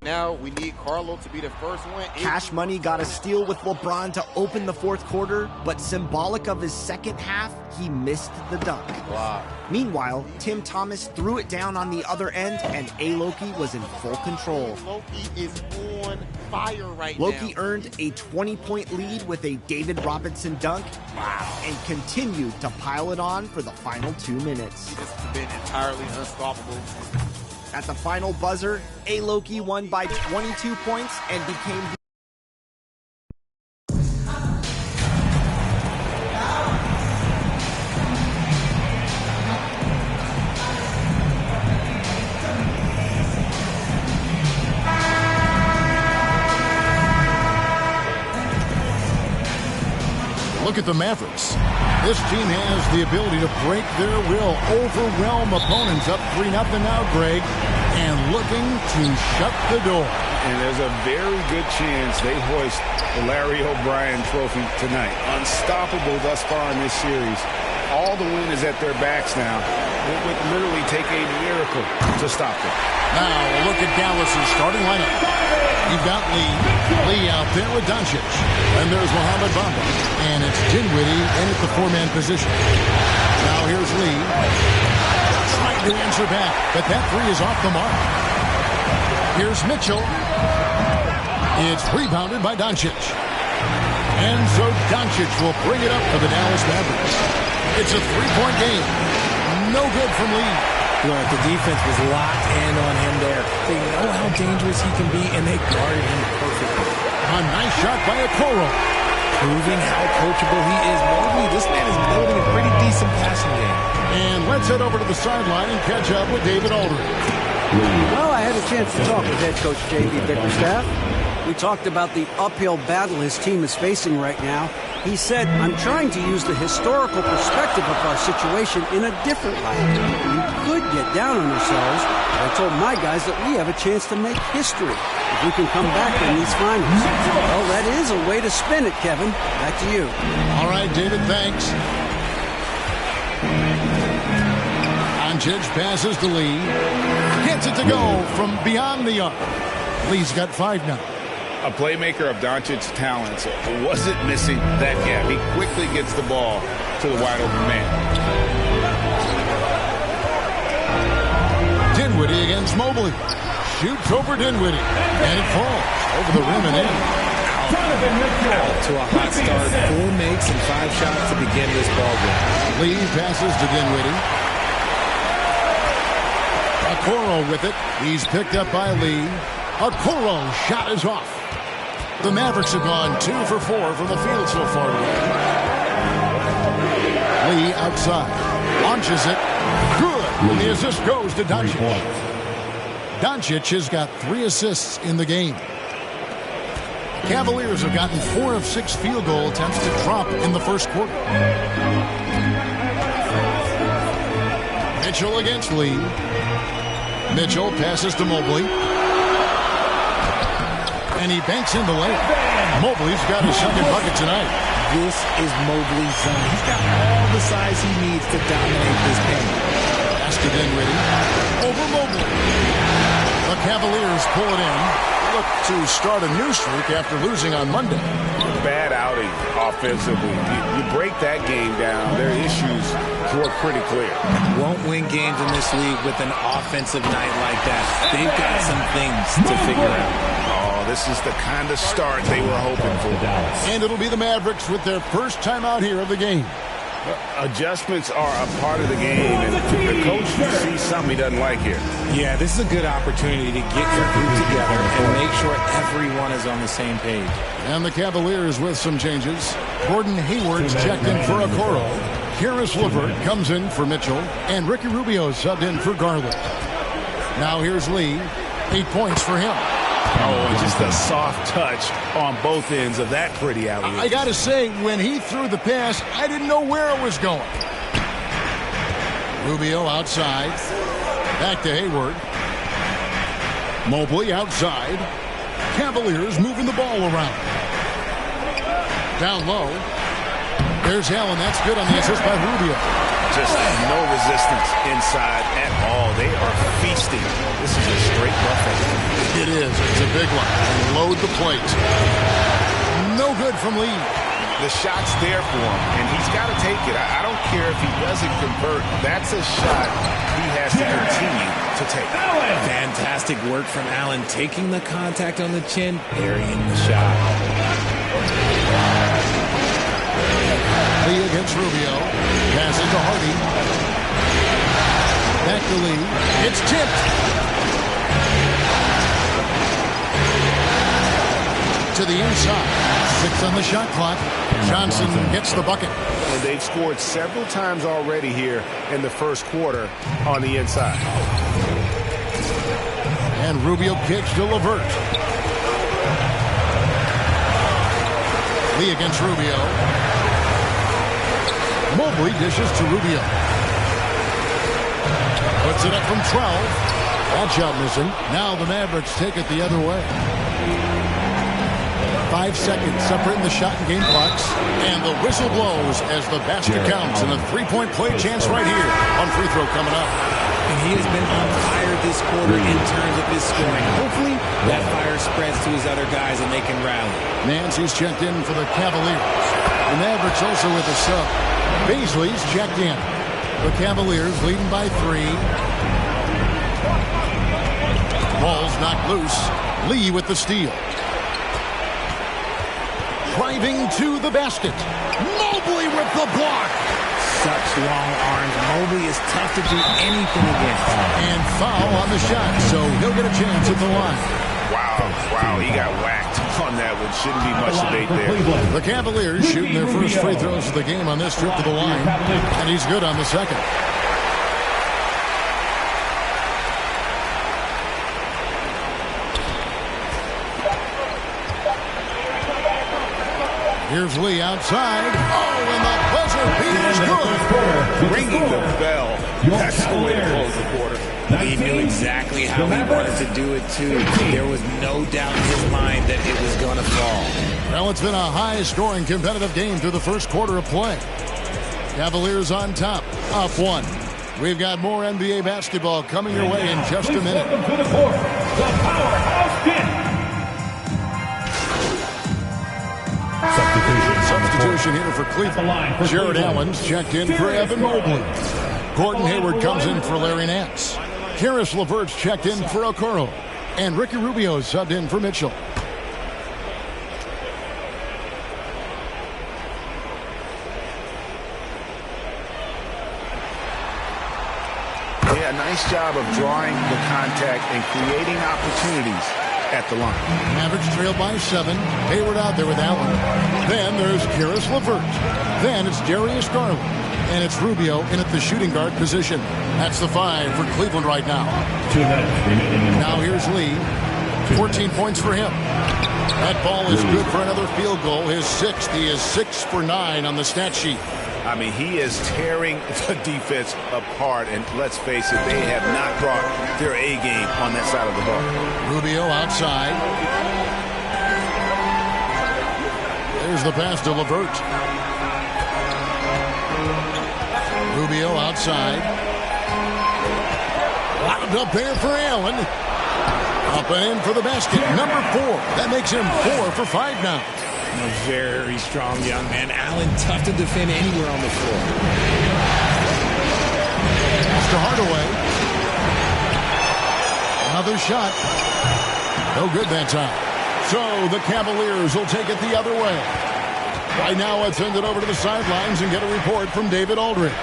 now. We need Carlo to be the first one. Cash Money got a steal with LeBron to open the fourth quarter, but symbolic of his second half, he missed the dunk. Wow. Meanwhile, Tim Thomas threw it down on the other end, and A-Loki was in full control. Loki is on fire right now. Loki earned a 20-point lead with a David Robinson dunk. Wow. And continued to pile it on for the final 2 minutes. He's been entirely unstoppable. At the final buzzer, A-Loki won by 22 points and became the Look at the Mavericks. This team has the ability to break their will, overwhelm opponents. Up 3-0 now, Greg, and looking to shut the door. And there's a very good chance they hoist the Larry O'Brien trophy tonight. Unstoppable thus far in this series. All the wind is at their backs now. It would literally take a miracle to stop them. Now, a look at Dallas's starting lineup. You've got Lee out there with Doncic. And there's Mohamed Bamba. And it's Dinwiddie in at the four-man position. Now here's Lee. Trying to answer back, but that three is off the mark. Here's Mitchell. It's rebounded by Doncic. And so Doncic will bring it up for the Dallas Mavericks. It's a three-point game. No good from Lee. Look, the defense was locked in on him there. They know how dangerous he can be, and they guarded him perfectly. A nice shot by Okoro. Proving how coachable he is. Mobley, this man is building a pretty decent passing game. And let's head over to the sideline and catch up with David Aldridge. Well, I had a chance to talk with head coach J.B. Bickerstaff. We talked about the uphill battle his team is facing right now. He said, I'm trying to use the historical perspective of our situation in a different light. We could get down on ourselves, but I told my guys that we have a chance to make history if we can come back in these finals. Well, that is a way to spin it, Kevin. Back to you. All right, David, thanks. Doncic passes to Lee. Gets it to go from beyond the arc. Lee's got 5 now. A playmaker of Doncic's talents wasn't missing that gap. He quickly gets the ball to the wide open man. Dinwiddie against Mobley. Shoots over Dinwiddie. And it falls over the rim and in. Out to a hot start. 4 makes and 5 shots to begin this ball game. Lee passes to Dinwiddie. Okoro with it. He's picked up by Lee. Okoro's shot is off. The Mavericks have gone 2 for 4 from the field so far today. Lee outside. Launches it. Good. And the assist goes to Doncic. Doncic has got 3 assists in the game. Cavaliers have gotten 4 of 6 field goal attempts to drop in the first quarter. Mitchell against Lee. Mitchell passes to Mobley. And he banks in the layup. Mobley's got his second bucket tonight. This is Mobley's zone. He's got all the size he needs to dominate this game. Pass to Dinwiddie. Over Mobley. The Cavaliers pull it in. Look to start a new streak after losing on Monday. Bad outing offensively. You break that game down, their issues were pretty clear. Won't win games in this league with an offensive night like that. They've got some things to figure out. This is the kind of start they were hoping for. And it'll be the Mavericks with their first time out here of the game. Adjustments are a part of the game, and the coach sees something he doesn't like here. Yeah, this is a good opportunity to get your group together and make sure everyone is on the same page. And the Cavaliers with some changes. Gordon Hayward's checked in for Okoro. Karis LeVert comes in for Mitchell. And Ricky Rubio subbed in for Garland. Now here's Lee. 8 points for him. Oh, just a soft touch on both ends of that pretty alley. I got to say, when he threw the pass, I didn't know where it was going. Rubio outside. Back to Hayward. Mobley outside. Cavaliers moving the ball around. Down low. There's Allen. That's good on the assist by Rubio. just no resistance inside at all. They are feasting. This is a straight buffet. It is. It's a big one. And load the plate. No good from Lee. The shot's there for him, and he's got to take it. I don't care if he doesn't convert. That's a shot he has to continue to take. Fantastic work from Allen, taking the contact on the chin, burying the shot. Lee against Rubio. Pass it to Hardy. Back to Lee. It's tipped. To the inside. 6 on the shot clock. Johnson gets the bucket. And they've scored several times already here in the first quarter on the inside. And Rubio kicks to LeVert. Lee against Rubio. Mobley dishes to Rubio. Puts it up from 12. That shot missing. Now the Mavericks take it the other way. 5 seconds separating the shot and game clocks. And the whistle blows as the basket counts. And a three-point play chance right here on free throw coming up. And he has been on fire this quarter in terms of his scoring. Hopefully that fire spreads to his other guys and they can rally. Nancy's checked in for the Cavaliers. The Mavericks also with a sub. Beasley's checked in. The Cavaliers leading by 3. Ball's knocked loose. Lee with the steal. Driving to the basket. Mobley with the block. Such long arms. Mobley is tough to do anything against. And foul on the shot, so he'll get a chance at the line. Wow, he got whacked on that one. Shouldn't be much debate there. The Cavaliers shooting their first free throws of the game on this trip to the line. And he's good on the second. Here's Lee outside. Oh, and the buzzer beat is good. Ringing the bell. That's the way to close the quarter. He knew exactly how he wanted to do it, too. There was no doubt in his mind that it was going to fall. Well, it's been a high-scoring competitive game through the first quarter of play. Cavaliers on top, up 1. We've got more NBA basketball coming your way in just a minute. Substitution here for Cleveland. Jared Allen's checked in for Evan Mobley. Gordon Hayward comes in for Larry Nance. Karis LeVert's checked in for Okoro. And Ricky Rubio subbed in for Mitchell. Yeah, nice job of drawing the contact and creating opportunities at the line. Mavericks trailed by 7. Hayward out there with Allen. Then there's Karis LeVert. Then it's Darius Garland. And it's Rubio in at the shooting guard position. That's the 5 for Cleveland right now. 2 minutes remaining. Now here's Lee. 14 points for him. That ball is good for another field goal. His 6th. He is 6 for 9 on the stat sheet. I mean, he is tearing the defense apart. And let's face it, they have not brought their A game on that side of the ball. Rubio outside. There's the pass to LeVert. Rubio outside. Lobbed up there for Allen. Up and in for the basket. Number 4. That makes him 4 for 5 now. A very strong young man. Allen tough to defend anywhere on the floor. Mr. Hardaway. Another shot. No good that time. So the Cavaliers will take it the other way. Right now, let's send it over to the sidelines and get a report from David Aldridge.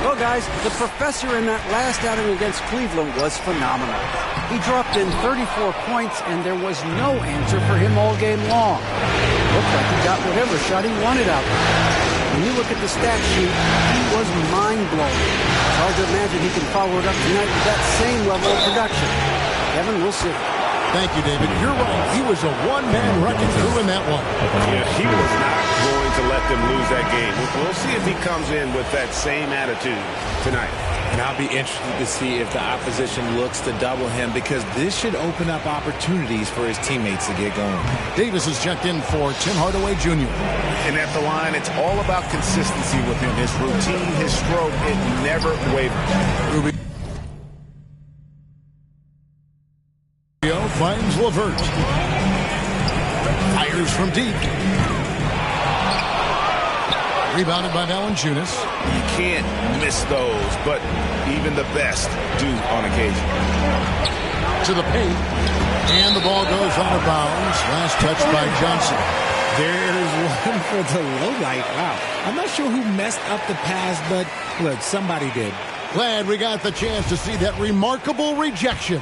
Well, guys, the professor in that last outing against Cleveland was phenomenal. He dropped in 34 points, and there was no answer for him all game long. Looked like he got whatever shot he wanted out there. When you look at the stat sheet, he was mind-blowing. It's hard to imagine he can follow it up tonight with that same level of production. Kevin, we'll see. Thank you, David. You're right. He was a one-man wrecking crew in that one. Yeah, he was not going to let them lose that game. We'll see if he comes in with that same attitude tonight. And I'll be interested to see if the opposition looks to double him, because this should open up opportunities for his teammates to get going. Davis is checked in for Tim Hardaway Jr. And at the line, it's all about consistency with him. His routine, his stroke, it never wavers. Rubio finds LeVert. Fires from deep. Rebounded by Valanciunas. You can't miss those, but even the best do on occasion. To the paint. And the ball goes out of bounds. Last touch by Johnson. There's one for the low light. Wow. I'm not sure who messed up the pass, but look, somebody did. Glad we got the chance to see that remarkable rejection.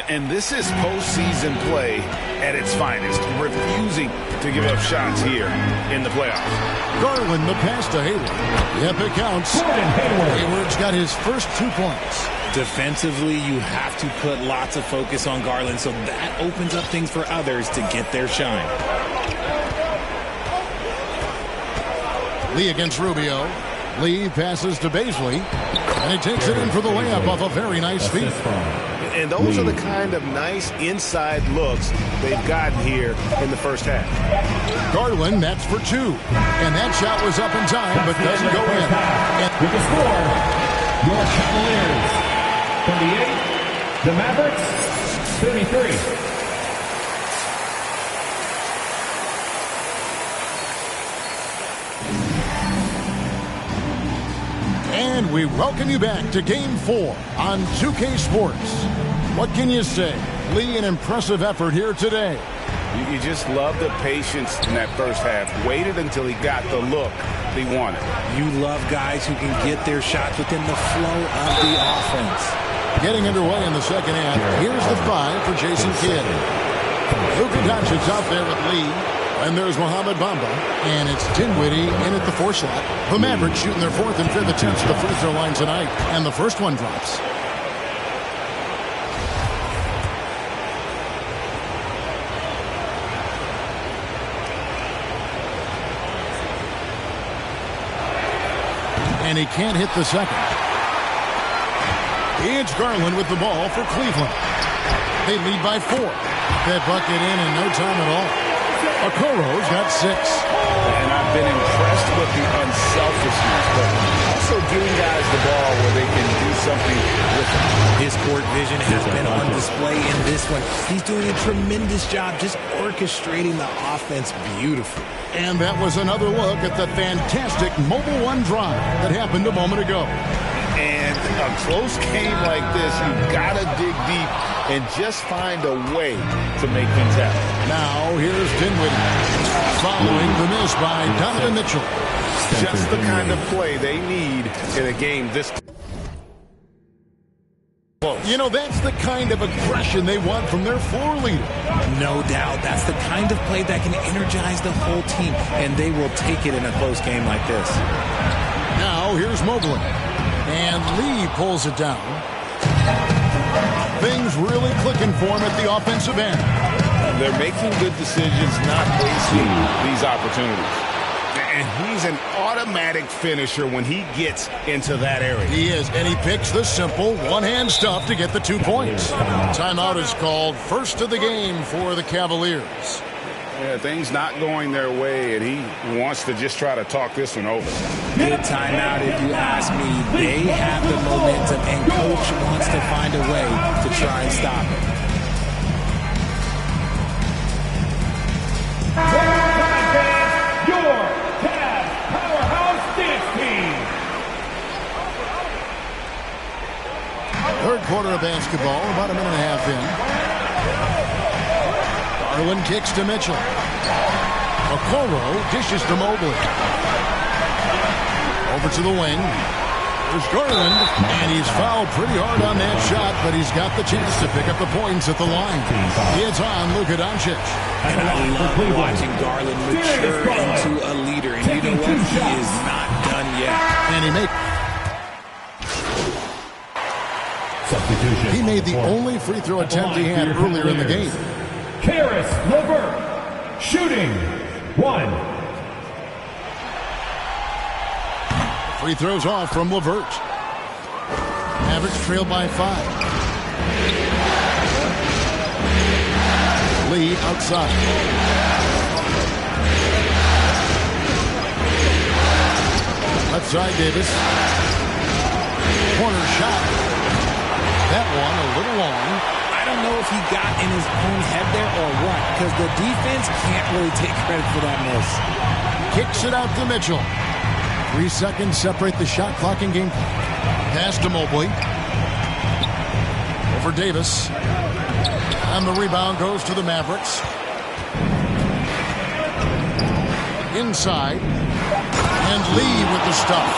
And this is postseason play at its finest, refusing to give up shots here in the playoffs. Garland the pass to Hayward. Yep, it counts. Hayward's got his first 2 points. Defensively, you have to put lots of focus on Garland, so that opens up things for others to get their shine. Lee against Rubio. Lee passes to Baisley, and he takes it in for the layup off a very nice feed. And those are the kind of nice inside looks they've gotten here in the first half. Garland, that's for 2. And that shot was up in time, but doesn't go in. With the score, your Cavaliers 38, the Mavericks 33. And we welcome you back to Game 4 on 2K Sports. What can you say? Lee, an impressive effort here today. You just love the patience in that first half. Waited until he got the look he wanted. You love guys who can get their shots within the flow of the offense. Getting underway in the second half. Here's the 5 for Jason Kidd. Luka Doncic's out there with Lee. And there's Mohamed Bamba. And it's Dinwiddie in at the 4 slot. The Mavericks shooting their 4th and 5th attempts at the free throw line tonight. And the first one drops. And he can't hit the second. It's Garland with the ball for Cleveland. They lead by 4. That bucket in no time at all. Okoro's got 6. And I've been impressed with the unselfishness, but also giving guys the ball where they can do something with it. His court vision has been on display in this one. He's doing a tremendous job just orchestrating the offense beautifully. And that was another look at the fantastic Mobile One drive that happened a moment ago. And a close game like this, you've got to dig deep and just find a way to make things happen. Now, here's Dinwiddie. Following the miss by Donovan Mitchell. Just the kind of play they need in a game this close. You know, that's the kind of aggression they want from their floor leader. No doubt. That's the kind of play that can energize the whole team, and they will take it in a close game like this. Now, here's Mobley. And Lee pulls it down. Things really clicking for him at the offensive end. They're making good decisions, not wasting these opportunities. And he's an automatic finisher when he gets into that area. He is, and he picks the simple one-hand stuff to get the 2 points. Timeout is called, first of the game for the Cavaliers. Yeah, things not going their way, and he wants to just try to talk this one over. Good timeout if you ask me. They have the momentum, and Coach wants to find a way to try and stop it. Your Cavs Powerhouse Dance Team. Third quarter of basketball, about a minute and a half in. Garland kicks to Mitchell. Okoro dishes to Mobley. Over to the wing. There's Garland, and he's fouled pretty hard on that shot, but he's got the chance to pick up the points at the line. It's on Luka Doncic. And I love watching Garland mature into a leader, and you know what? He is not done yet. And he made the only free throw attempt he had earlier in the game. Caris LeVert, shooting 1. Free throws off from LeVert. Mavericks trail by 5. Lee outside. Left side, Davis. Corner shot. That one a little long. I don't know if he got in his own head there or what, because the defense can't really take credit for that miss. Kicks it out to Mitchell. 3 seconds separate the shot clock and game clock. Pass to Mobley. Over Davis. And the rebound goes to the Mavericks. Inside. And Lee with the stuff.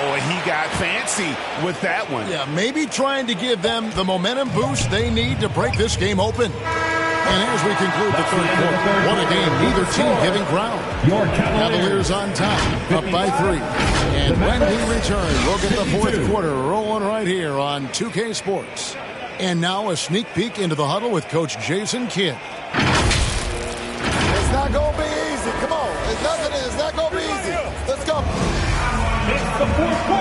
Oh, he got fancy with that one. Yeah, maybe trying to give them the momentum boost they need to break this game open. And as we conclude the third quarter, what a game. Neither team giving ground. Your Cavaliers on top, up by 3. And when we return, we'll get the fourth quarter rolling right here on 2K Sports. And now a sneak peek into the huddle with Coach Jason Kidd. It's not going to be easy. Come on. It's not going to be easy. Let's go.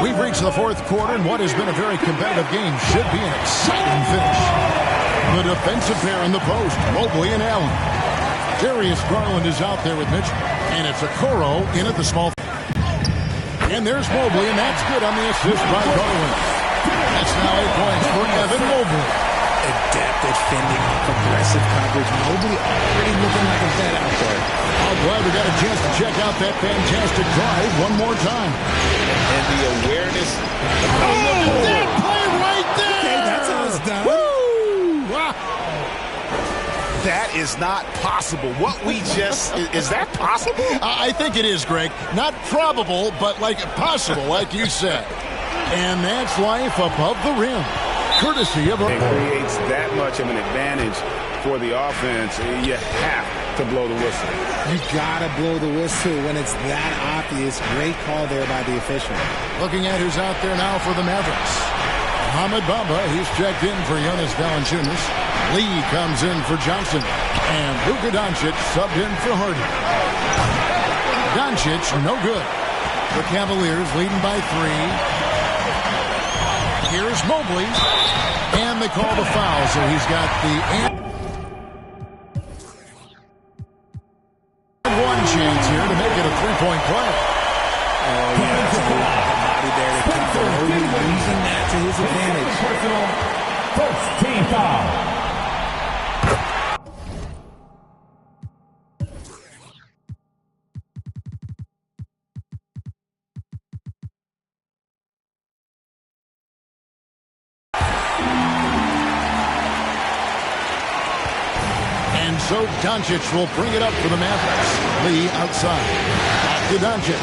We've reached the fourth quarter, and what has been a very competitive game should be an exciting finish. The defensive pair in the post, Mobley and Allen. Darius Garland is out there with Mitchell, and it's Okoro in at the small. And there's Mobley, and that's good on the assist by Garland. That's now 8 points for Evan Mobley. Adept at fending off aggressive coverage. Mobley already looking like a vet out there. I'm glad we got a chance to check out that fantastic drive one more time. And the awareness. Oh, that play right there! Okay, that's how it's done. Woo! Wow. That is not possible. What we just... is that possible? I think it is, Greg. Not probable, but like possible, like you said. And that's life above the rim. Courtesy of... It creates that much of an advantage for the offense. You have to blow the whistle. You gotta blow the whistle when it's that obvious. Great call there by the official. Looking at who's out there now for the Mavericks. Mohamed Bamba, he's checked in for Jonas Valanciunas. Lee comes in for Johnson. And Luka Doncic subbed in for Harden. Doncic, no good. The Cavaliers leading by 3. Here's Mobley, and they call the foul, so he's got the one chance here to make it a 3-point play. Oh, yeah, that's a lot of body there to cover. Mobley using that to his advantage. Personal first team foul. So Doncic will bring it up for the Mavericks. Lee outside. Back to Doncic.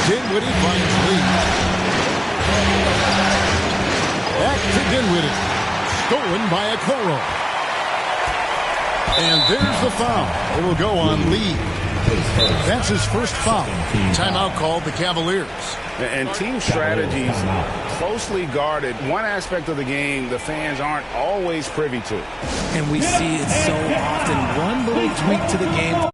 Dinwiddie finds Lee. Back to Dinwiddie. Stolen by Okoro. And there's the foul. It will go on Lee. That's his first foul. Timeout called the Cavaliers. And team strategies closely guarded. One aspect of the game the fans aren't always privy to. And we see it so often. One little tweak to the game.